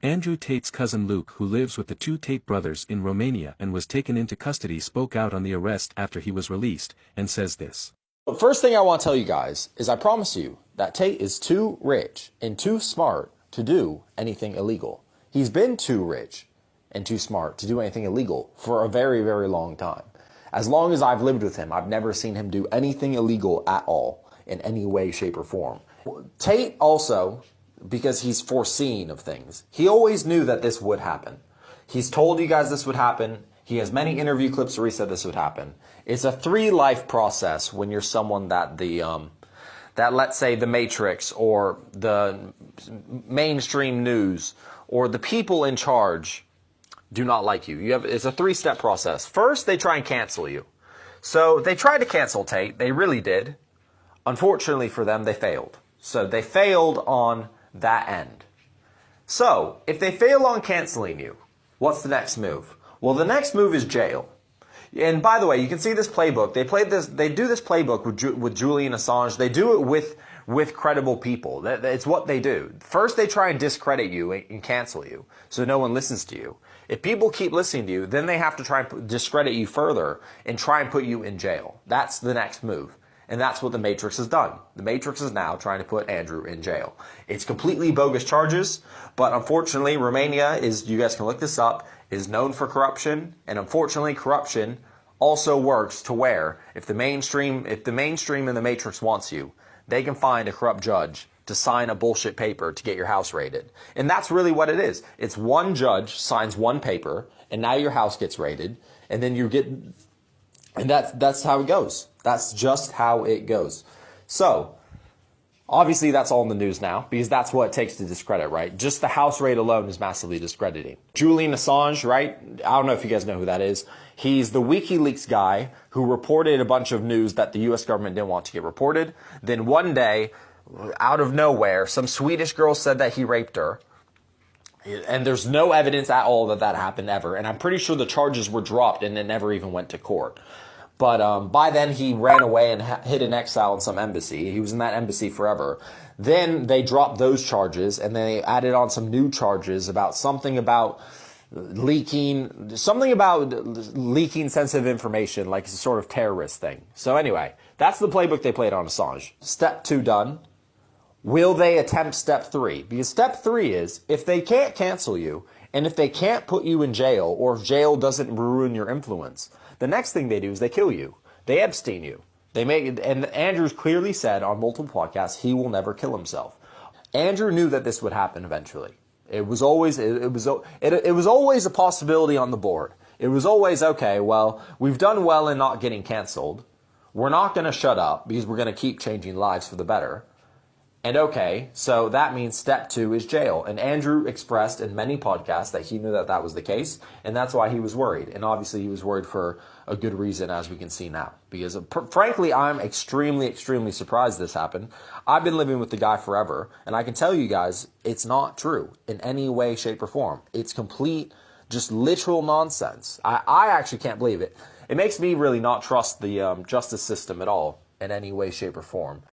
Andrew Tate's cousin Luke, who lives with the two Tate brothers in Romania and was taken into custody, spoke out on the arrest after he was released, and says this. The first thing I want to tell you guys is I promise you that Tate is too rich and too smart to do anything illegal. He's been too rich and too smart to do anything illegal for a very, very long time. As long as I've lived with him, I've never seen him do anything illegal at all in any way, shape, or form. Tate also, because he's foreseen of things, he always knew that this would happen. He's told you guys this would happen. He has many interview clips where he said this would happen. It's a 3-life process when you're someone that that let's say the Matrix or the mainstream news or the people in charge do not like you. It's a 3-step process. First, they try and cancel you. So they tried to cancel Tate. They really did. Unfortunately for them, they failed. So they failed on that end. So if they fail on canceling you, what's the next move? Well, the next move is jail. And by the way, you can see this playbook. They do this playbook with Julian Assange. They do it with credible people. It's what they do. First, they try and discredit you and cancel you, so no one listens to you. If people keep listening to you, then they have to try and discredit you further and try and put you in jail. That's the next move. And that's what the Matrix has done. The Matrix is now trying to put Andrew in jail. It's completely bogus charges, but unfortunately, Romania is, you guys can look this up, is known for corruption, and unfortunately, corruption also works to where if the mainstream and the Matrix wants you, they can find a corrupt judge to sign a bullshit paper to get your house raided. And that's really what it is. It's one judge signs one paper, and now your house gets raided, and then you get, and that's how it goes. That's just how it goes. So, obviously that's all in the news now, because that's what it takes to discredit, right? Just the house raid alone is massively discrediting. Julian Assange, right? I don't know if you guys know who that is. He's the WikiLeaks guy who reported a bunch of news that the US government didn't want to get reported. Then one day, out of nowhere, some Swedish girl said that he raped her. And there's no evidence at all that that happened ever. And I'm pretty sure the charges were dropped and it never even went to court. But by then, he ran away and hid in exile in some embassy. He was in that embassy forever. Then they dropped those charges, and they added on some new charges about something about leaking sensitive information, like a sort of terrorist thing. So anyway, that's the playbook they played on Assange. Step 2 done. Will they attempt step 3? Because step 3 is, if they can't cancel you, and if they can't put you in jail, or if jail doesn't ruin your influence, the next thing they do is they kill you. They Epstein you. And Andrew's clearly said on multiple podcasts he will never kill himself. Andrew knew that this would happen eventually. It was always a possibility on the board. It was always, okay, well, we've done well in not getting canceled. We're not going to shut up because we're going to keep changing lives for the better. And okay, so that means step 2 is jail. And Andrew expressed in many podcasts that he knew that that was the case, and that's why he was worried. And obviously he was worried for a good reason, as we can see now. Because frankly, I'm extremely, extremely surprised this happened. I've been living with the guy forever, and I can tell you guys, it's not true in any way, shape, or form. It's complete, just literal nonsense. I actually can't believe it. It makes me really not trust the justice system at all in any way, shape, or form.